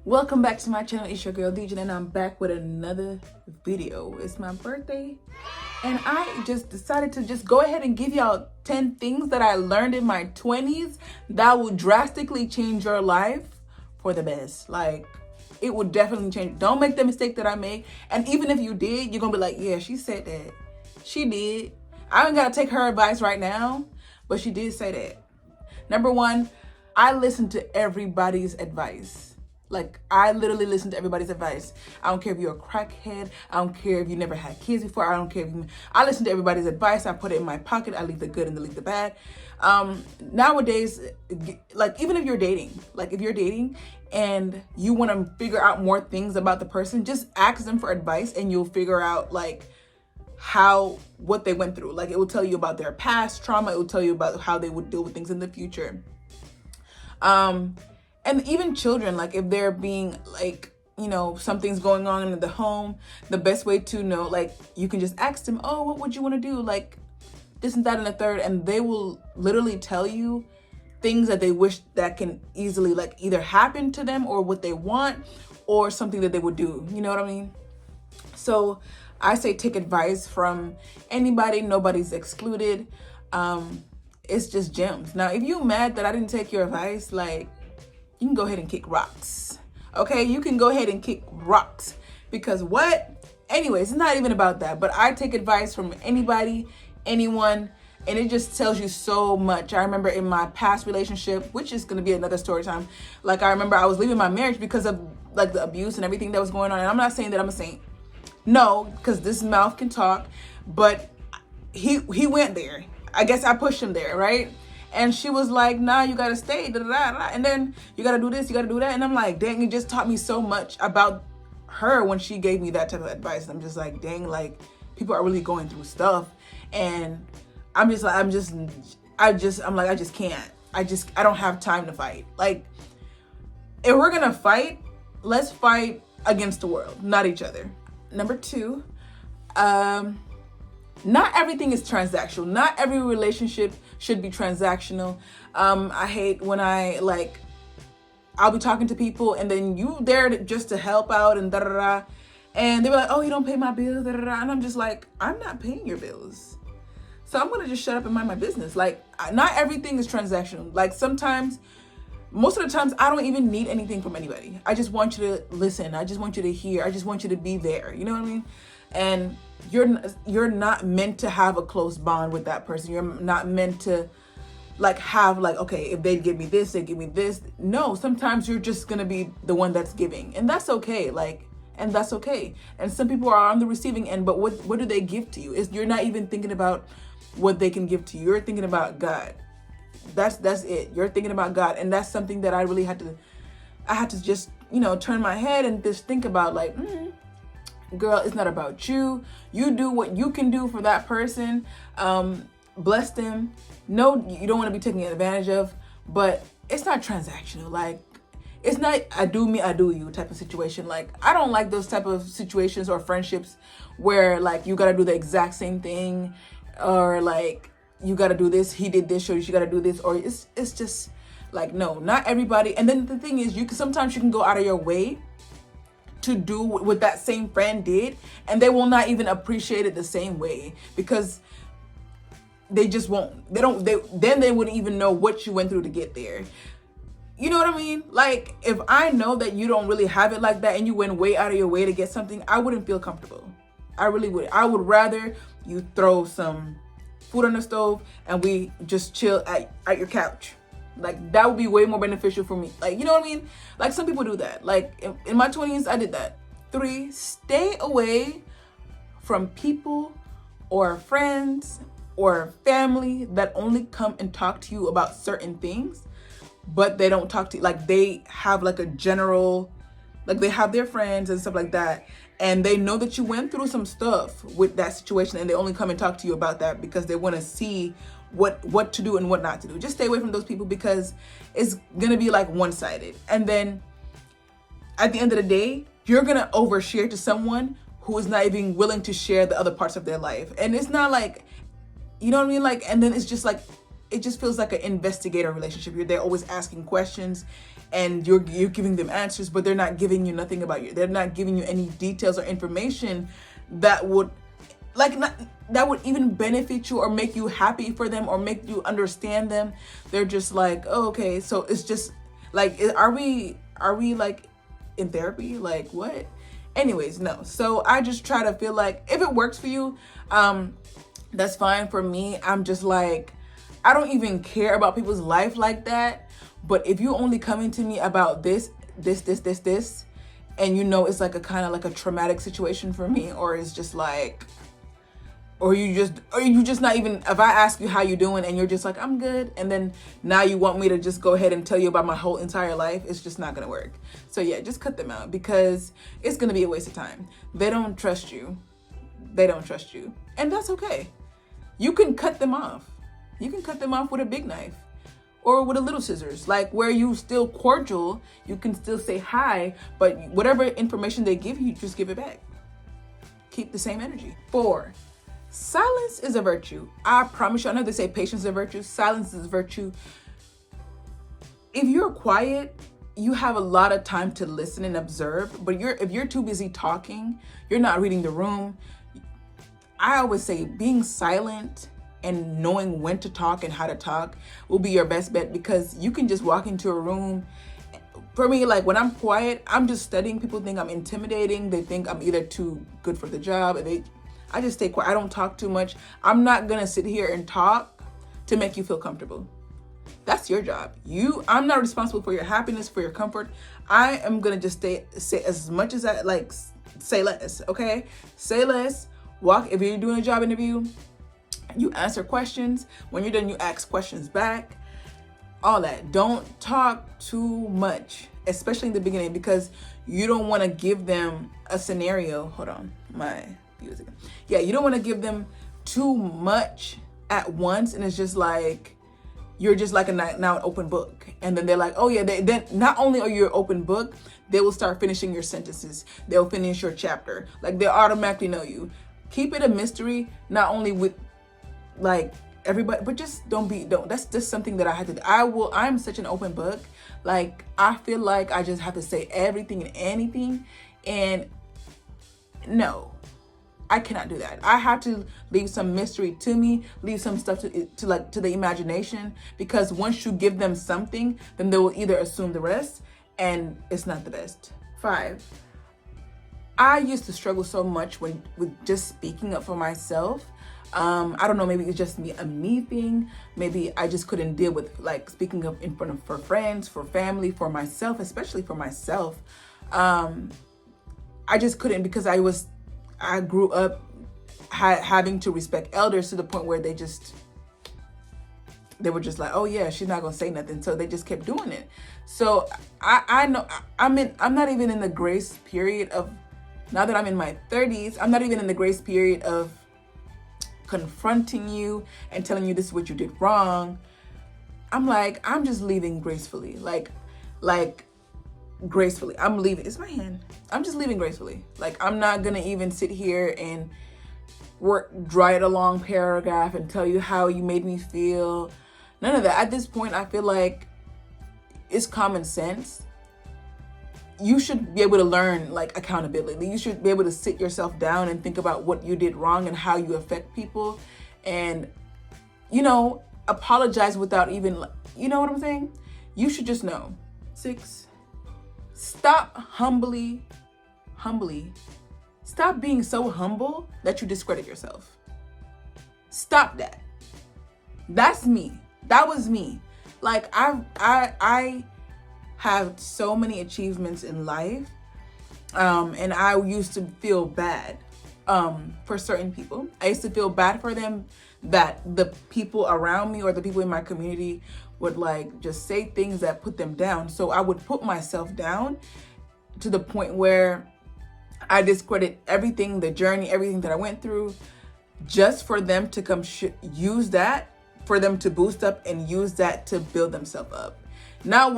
Welcome back to my channel. It's your girl DJ and I'm back with another video. It's my birthday and I just decided to just go ahead and give y'all 10 things that I learned in my 20s that will drastically change your life for the best. Like, it would definitely change. Don't make the mistake that I made. And even if you did, you're gonna be like, yeah, she said that. She did. I ain't gotta take her advice right now, but she did say that. Number one, I listen to everybody's advice. Like, I literally listen to everybody's advice. I don't care if you're a crackhead. I don't care if you never had kids before. I don't care if I listen to everybody's advice. I put it in my pocket. I leave the good and leave the bad. Nowadays, like, even if you're dating, and you want to figure out more things about the person, just ask them for advice and you'll figure out, like, what they went through. Like, it will tell you about their past trauma. It will tell you about how they would deal with things in the future. And even children, like, if they're being, like, you know, something's going on in the home, the best way to know, like, you can just ask them, oh, what would you want to do? Like, this and that and the third. And they will literally tell you things that they wish that can easily, like, either happen to them or what they want or something that they would do. You know what I mean? So I say take advice from anybody. Nobody's excluded. It's just gems. Now, if you're mad that I didn't take your advice, like, you can go ahead and kick rocks. Okay, you can go ahead and kick rocks. Because what? Anyways, it's not even about that. But I take advice from anybody, anyone, and it just tells you so much. I remember in my past relationship, which is going to be another story time, like, I remember I was leaving my marriage because of, like, the abuse and everything that was going on. And I'm not saying that I'm a saint. No, because this mouth can talk. But he went there. I guess I pushed him there, right? And she was like, nah, you gotta stay, da, da, da, da. And then you gotta do this, you gotta do that. And I'm like, dang, it just taught me so much about her when she gave me that type of advice. And I'm just like, dang, like, people are really going through stuff. And I'm just like, I just can't. I don't have time to fight. Like, if we're gonna fight, let's fight against the world, not each other. Number two, not everything is transactional. Not every relationship should be transactional. I hate when I'll be talking to people and then you there just to help out and da da da, and they were like, oh, you don't pay my bills, da da da, and I'm just like, I'm not paying your bills, so I'm gonna just shut up and mind my business. Like, not everything is transactional. Like, sometimes, most of the times, I don't even need anything from anybody. I just want you to listen. I just want you to hear. I just want you to be there. You know what I mean? And you're not meant to have a close bond with that person. You're not meant to, like, have, like, okay, if they give me this, they give me this. No, sometimes you're just gonna be the one that's giving, and that's okay. Like, and that's okay. And some people are on the receiving end, but what do they give to you? You're not even thinking about what they can give to you. You're thinking about God. That's it. You're thinking about God, and that's something that I really had to just, you know, turn my head and just think about, like, girl, it's not about you. You do what you can do for that person. Bless them. No, you don't want to be taken advantage of, but it's not transactional. Like, it's not I do me, I do you type of situation. Like, I don't like those type of situations or friendships where, like, you got to do the exact same thing, or, like, you got to do this, he did this, so you got to do this, or it's just like, no, not everybody. And then the thing is, sometimes you can go out of your way to do what that same friend did, and they will not even appreciate it the same way, because they just won't. Then they wouldn't even know what you went through to get there. You know what I mean? Like, if I know that you don't really have it like that and you went way out of your way to get something, I wouldn't feel comfortable. I really would. I would rather you throw some food on the stove and we just chill at your couch. Like, that would be way more beneficial for me. Like, you know what I mean? Like, some people do that. Like, in my 20s, I did that. 3, stay away from people or friends or family that only come and talk to you about certain things, but they don't talk to you. Like, they have, like, a general, like, they have their friends and stuff like that, and they know that you went through some stuff with that situation, and they only come and talk to you about that because they want to see what to do and what not to do. Just stay away from those people, because it's gonna be, like, one-sided. And then at the end of the day, you're gonna overshare to someone who is not even willing to share the other parts of their life. And it's not like, you know what I mean? Like, and then it's just like, it just feels like an investigator relationship. They're always asking questions, and you're giving them answers, but they're not giving you nothing about you. They're not giving you any details or information that would that would even benefit you or make you happy for them or make you understand them. They're just like, oh, okay. So it's just like, are we like in therapy? Like, what? Anyways, no. So I just try to feel like if it works for you, that's fine. For me, I'm just like, I don't even care about people's life like that. But if you only coming to me about this, and you know it's like a kind of like a traumatic situation for me, or it's just like, or you just not even, if I ask you how you doing and you're just like, I'm good, and then now you want me to just go ahead and tell you about my whole entire life, it's just not gonna work. So yeah, just cut them out, because it's gonna be a waste of time. They don't trust you. And that's okay. You can cut them off. You can cut them off with a big knife or with a little scissors, like where you still cordial, you can still say hi, but whatever information they give you, just give it back. Keep the same energy. 4, silence is a virtue. I promise you, I know they say patience is a virtue. Silence is a virtue. If you're quiet, you have a lot of time to listen and observe, but if you're too busy talking, you're not reading the room. I always say being silent and knowing when to talk and how to talk will be your best bet, because you can just walk into a room. For me, like when I'm quiet, I'm just studying. People think I'm intimidating. They think I'm either too good for the job. I just stay quiet. I don't talk too much. I'm not gonna sit here and talk to make you feel comfortable. That's your job. I'm not responsible for your happiness, for your comfort. I am gonna just say as much as I like. Say less, okay? Say less. Walk. If you're doing a job interview, you answer questions. When you're done, you ask questions back. All that. Don't talk too much, especially in the beginning, because you don't want to give them a scenario. Hold on, my music. Yeah, you don't want to give them too much at once, and it's just like you're just like now an open book, and then they're like, oh yeah. Then not only are you an open book, they will start finishing your sentences. They'll finish your chapter. Like they automatically know you. Keep it a mystery, not only with like everybody, but just don't. That's just something that I had to do. I'm such an open book. Like I feel like I just have to say everything and anything, and no, I cannot do that. I have to leave some mystery to me, leave some stuff to the imagination, because once you give them something, then they will either assume the rest, and it's not the best. 5, I used to struggle so much with just speaking up for myself. I don't know, maybe it's just a me thing. Maybe I just couldn't deal with like speaking up in front of, for friends, for family, for myself, especially for myself. I just couldn't, because I grew up having to respect elders to the point where they were just like, oh yeah, she's not gonna say nothing, so they just kept doing it. So I know I'm not even in the grace period of, now that I'm in my 30s, I'm not even in the grace period of confronting you and telling you this is what you did wrong. I'm just leaving gracefully, like gracefully. I'm leaving. It's my hand. I'm just leaving gracefully. Like I'm not gonna even sit here and write a long paragraph and tell you how you made me feel. None of that. At this point, I feel like it's common sense. You should be able to learn like accountability. You should be able to sit yourself down and think about what you did wrong and how you affect people, and apologize without even, you know what I'm saying? You should just know. 6, stop stop being so humble that you discredit yourself. Stop that. That's me. That was me. Like I have so many achievements in life, and I used to feel bad for certain people. I used to feel bad for them, that the people around me or the people in my community would like just say things that put them down. So I would put myself down to the point where I discredit everything, the journey, everything that I went through, just for them to come use that, for them to boost up and use that to build themselves up. Not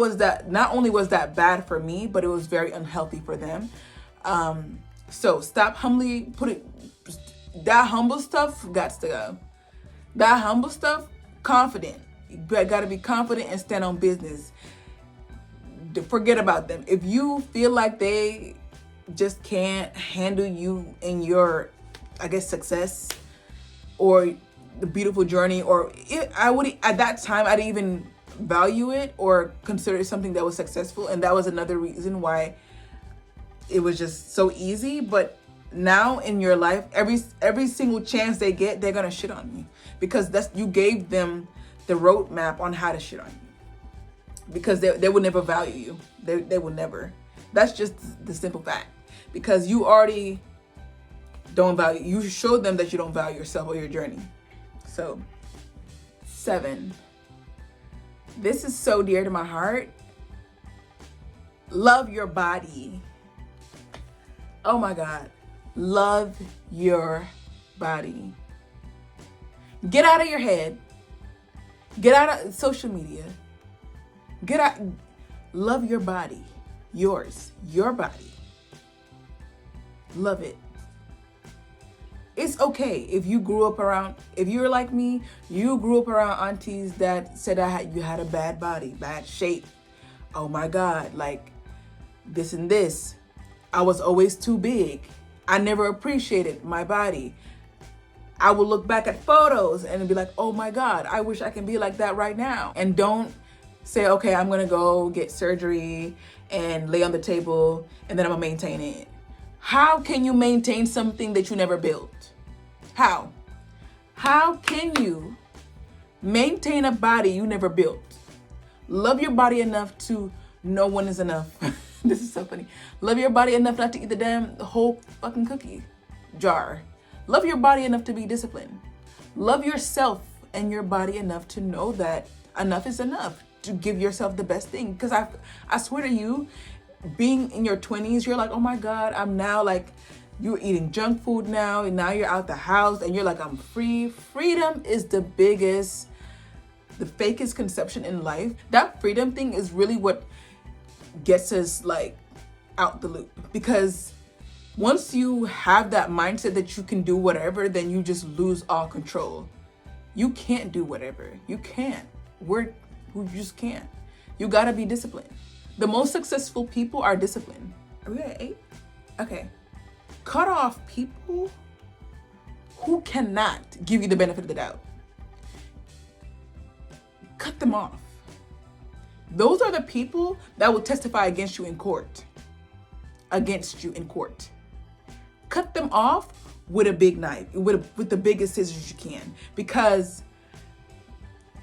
only was that bad for me, but it was very unhealthy for them. So stop that humble stuff got to go. That humble stuff, confident. You gotta be confident and stand on business. Forget about them. If you feel like they just can't handle you in your, I guess, success or the beautiful journey, or I would, at that time, I didn't even value it or consider it something that was successful. And that was another reason why it was just so easy. But now in your life, every single chance they get, they're gonna shit on you, because you gave them the roadmap on how to shit on you, because they will never value you. They will never. That's just the simple fact, because you already don't value. You showed them that you don't value yourself or your journey. So 7, this is so dear to my heart. Love your body. Oh my God. Love your body. Get out of your head. Get out of social media. Get out. Love your body. Yours. Your body. Love it. It's okay if you grew up around, if you're like me, you grew up around aunties that said you had a bad body, bad shape. Oh my God, like this and this. I was always too big. I never appreciated my body. I would look back at photos and be like, oh my God, I wish I can be like that right now. And don't say, okay, I'm gonna go get surgery and lay on the table and then I'm gonna maintain it. How can you maintain something that you never built? How? How can you maintain a body you never built? Love your body enough to know when is enough. This is so funny. Love your body enough not to eat the whole fucking cookie jar. Love your body enough to be disciplined. Love yourself and your body enough to know that enough is enough, to give yourself the best thing. Because I swear to you, being in your 20s, you're like, oh my God, I'm now like, you're eating junk food now, and now you're out the house and you're like, I'm free. Freedom is the fakest conception in life. That freedom thing is really what gets us like out the loop, because once you have that mindset that you can do whatever, then you just lose all control. You can't do whatever. You can't. You just can't. You gotta be disciplined. The most successful people are disciplined. Are we at 8? Okay. Cut off people who cannot give you the benefit of the doubt. Cut them off. Those are the people that will testify against you in court. Cut them off with a big knife, with the biggest scissors you can. Because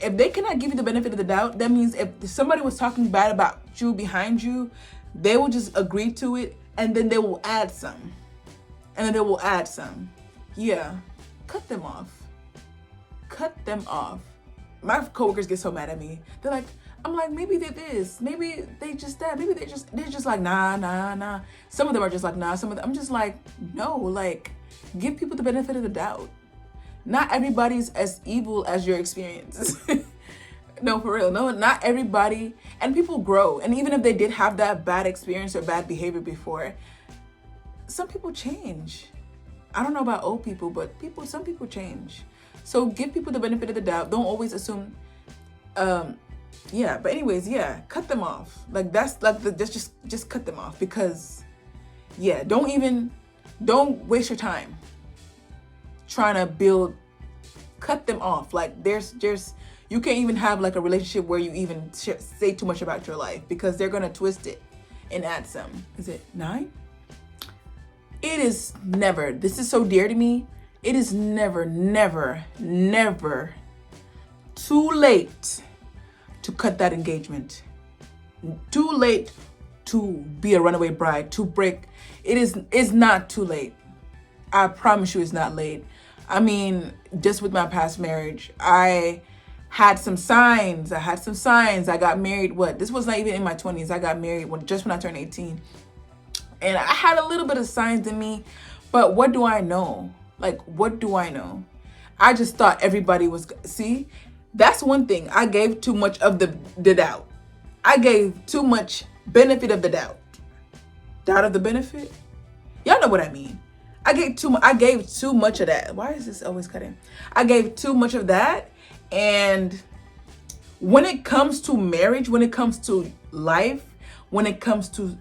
if they cannot give you the benefit of the doubt, that means if somebody was talking bad about you behind you, they will just agree to it, and then they will add some. Yeah, cut them off. Cut them off. My coworkers get so mad at me. I'm like, maybe they're this, maybe they just that, maybe they're just like, nah. Some of them are just like, nah. Some of them, I'm just like, no, like, give people the benefit of the doubt. Not everybody's as evil as your experience. No, for real. No, not everybody. And people grow. And even if they did have that bad experience or bad behavior before, some people change. I don't know about old people, but some people change. So give people the benefit of the doubt. Don't always assume. Yeah, but anyways, yeah, cut them off. Like that's like just cut them off, because yeah, don't waste your time trying to build. Cut them off. Like there's you can't even have like a relationship where you even say too much about your life, because they're gonna twist it and add some. Is it 9? It is never. This is so dear to me. It is never too late to cut that engagement. Too late to be a runaway bride, to break. It's not too late. I promise you it's not late. I mean, just with my past marriage, I had some signs. I got married, this was not even in my 20s. I got married just when I turned 18. And I had a little bit of signs in me, but what do I know? Like, what do I know? I just thought everybody was, see? That's one thing. I gave too much of the doubt. I gave too much benefit of the doubt. Doubt of the benefit? Y'all know what I mean. I gave too much of that. Why is this always cutting? I gave too much of that, and When it comes to marriage, when it comes to life, when it comes to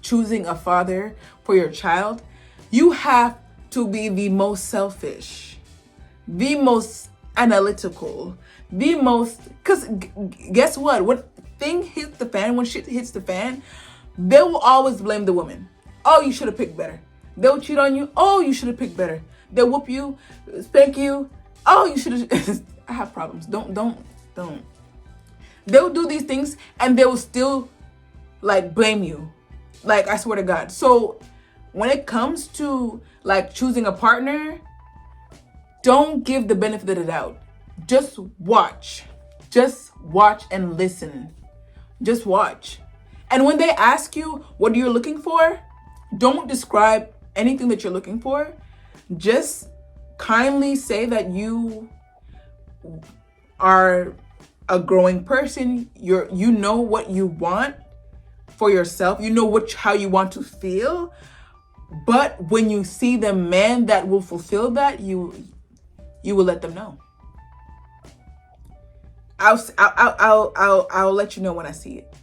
choosing a father for your child, you have to be the most selfish, the most analytical, the most, because guess what? When thing hits the fan, when shit hits the fan, they will always blame the woman. Oh, you should have picked better. They'll cheat on you. Oh, you should have picked better. They'll whoop you, spank you. Oh, you should have. I have problems. Don't. They'll do these things and they will still like blame you. Like, I swear to God. So when it comes to like choosing a partner, don't give the benefit of the doubt. Just watch. Just watch and listen. Just watch. And when they ask you what you're looking for, don't describe anything that you're looking for. Just kindly say that you are a growing person. You know what you want for yourself. You know how you want to feel. But when you see the man that will fulfill that, you will let them know. I'll let you know when I see it.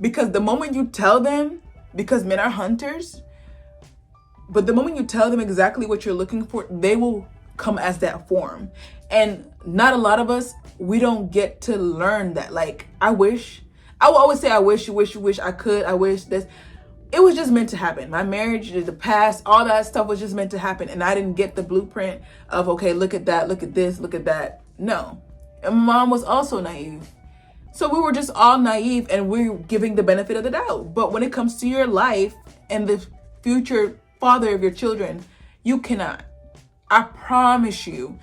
Because the moment you tell them, because men are hunters, but the moment you tell them exactly what you're looking for, they will come as that form. And not a lot of us, we don't get to learn that. Like, I will always say, I wish I could, I wish this. It was just meant to happen. My marriage, the past, all that stuff was just meant to happen. And I didn't get the blueprint of, okay, look at that, look at this, look at that. No. And mom was also naive. So we were just all naive and we're giving the benefit of the doubt. But when it comes to your life and the future father of your children, you cannot. I promise you.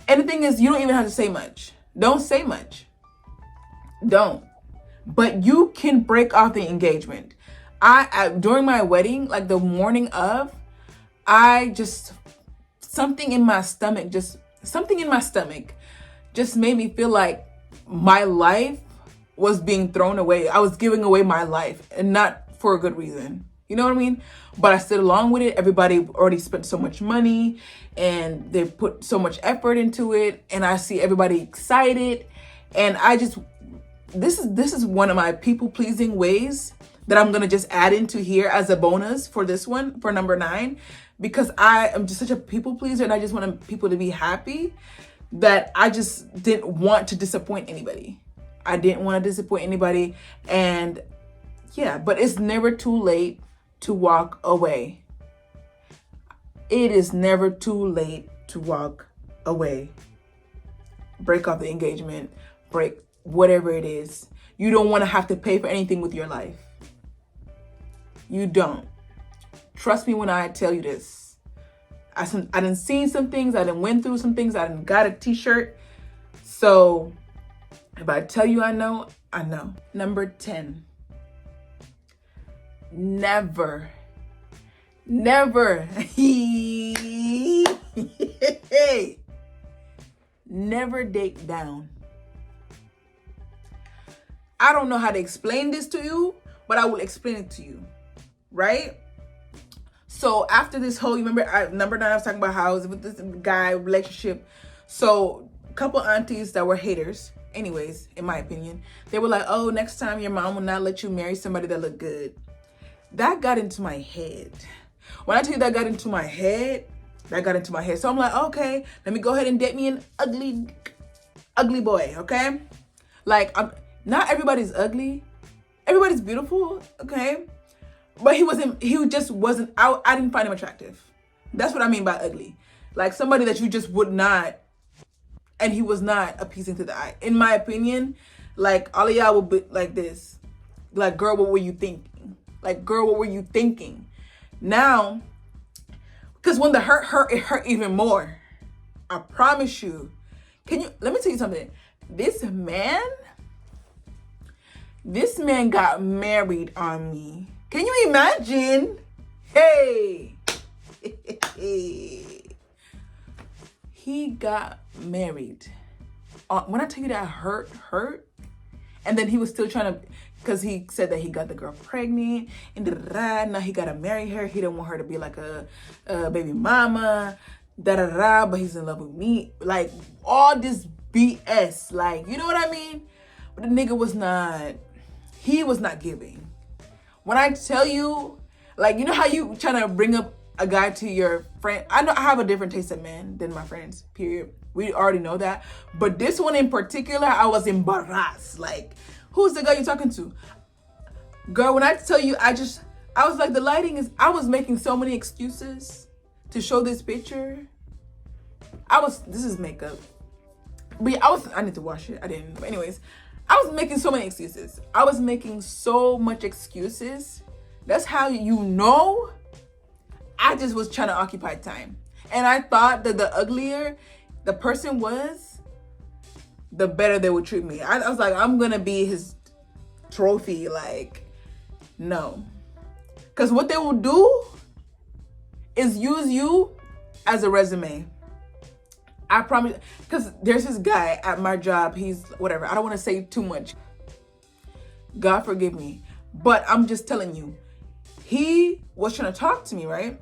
And the thing is, you don't even have to say much. Don't say much. Don't. But you can break off the engagement. I during my wedding, like the morning of, something in my stomach just made me feel like my life was being thrown away. I was giving away my life, and not for a good reason. You know what I mean? But I stood along with it. Everybody already spent so much money and they put so much effort into it. And I see everybody excited. And this is one of my people pleasing ways that I'm going to just add into here as a bonus for this one, for number 9, because I am just such a people pleaser and I just want people to be happy that I just didn't want to disappoint anybody. I didn't want to disappoint anybody. And yeah, but it's never too late to walk away. It is never too late to walk away. Break off the engagement, break whatever it is. You don't want to have to pay for anything with your life. You don't. Trust me when I tell you this. I done seen some things. I done went through some things. I done got a t-shirt. So if I tell you I know, I know. Number 10. Never never date down. I don't know how to explain this to you, but I will explain it to you, right? So after this whole, you remember number 9, I was talking about how I was with this guy relationship. So a couple aunties that were haters, anyways, in my opinion, they were like, oh, next time your mom will not let you marry somebody that look good. That got into my head. When I tell you that got into my head, So I'm like, okay, let me go ahead and date me an ugly boy, okay? Like, not everybody's ugly. Everybody's beautiful, okay? But he just wasn't, I didn't find him attractive. That's what I mean by ugly. Like somebody that you just would not, and he was not appeasing to the eye. In my opinion, like all of y'all will be like this. Like, girl, what were you thinking? Like, girl, what were you thinking? Now, because when the hurt, it hurt even more. I promise you. Let me tell you something. This man got married on me. Can you imagine? Hey. He got married. When I tell you that hurt. And then he was still trying to, because he said that he got the girl pregnant and now he got to marry her. He didn't want her to be like a baby mama, but he's in love with me. Like all this BS. Like, you know what I mean? But the nigga was not, he was not giving. When I tell you, like, you know how you trying to bring up a guy to your friend? I know I have a different taste of men than my friends, period. We already know that. But this one in particular, I was embarrassed. Like, who's the guy you're talking to? Girl, when I tell you, I was like, the lighting is, I was making so many excuses to show this picture. This is makeup. But yeah, I need to wash it. I didn't. But anyways, I was making so many excuses. I was making so much excuses. That's how you know I just was trying to occupy time. And I thought that the uglier the person was, the better they would treat me. I was like, I'm going to be his trophy. Like, no. Because what they will do is use you as a resume. I promise. Because there's this guy at my job. He's whatever. I don't want to say too much. God forgive me. But I'm just telling you. He was trying to talk to me, right?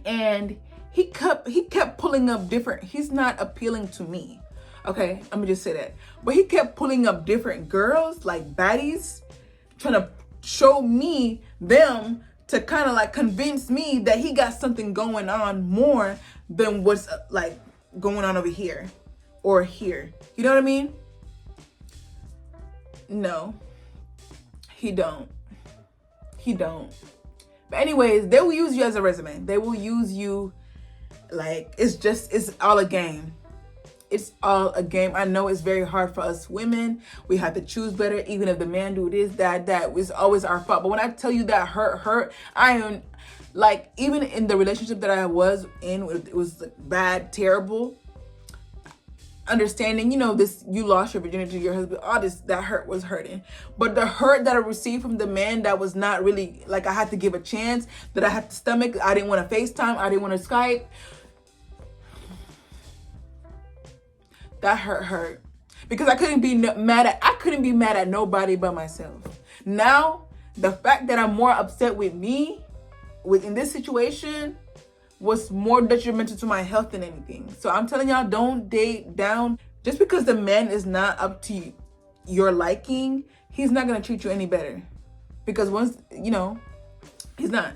And he kept pulling up different. He's not appealing to me. Okay, let me just say that. But he kept pulling up different girls, like baddies, trying to show me them to kind of like convince me that he got something going on more than what's like going on over here or here. You know what I mean? No, he don't. He don't. But anyways, they will use you as a resume. They will use you like it's all a game. It's all a game. I know it's very hard for us women. We have to choose better. Even if the man do this, that is always our fault. But when I tell you that hurt, I am like, even in the relationship that I was in, it was like bad, terrible. Understanding, you know, this, you lost your virginity to your husband, all this, that hurt was hurting. But the hurt that I received from the man that was not really, like, I had to give a chance, that I had to stomach, I didn't want to FaceTime, I didn't want to Skype. That hurt. Because I couldn't be mad at nobody but myself. Now, the fact that I'm more upset with me, in this situation, was more detrimental to my health than anything. So I'm telling y'all, don't date down. Just because the man is not up to your liking, he's not going to treat you any better. Because once, you know, he's not.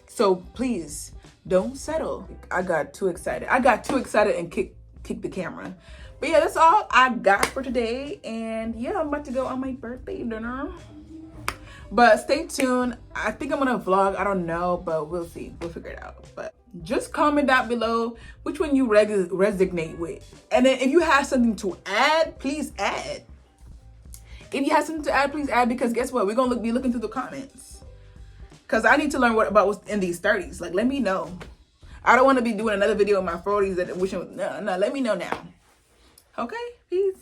So please, don't settle. I got too excited. And kicked the camera. But yeah, that's all I got for today. And yeah, I'm about to go on my birthday dinner. But stay tuned. I think I'm gonna vlog. I don't know, but we'll see. We'll figure it out. But just comment down below which one you resonate with. And then if you have something to add, please add. If you have something to add, please add. Because guess what? We're gonna be looking through the comments. Because I need to learn about what's in these 30s. Like, let me know. I don't want to be doing another video in my 40s that wishing. No, let me know now. Okay, peace.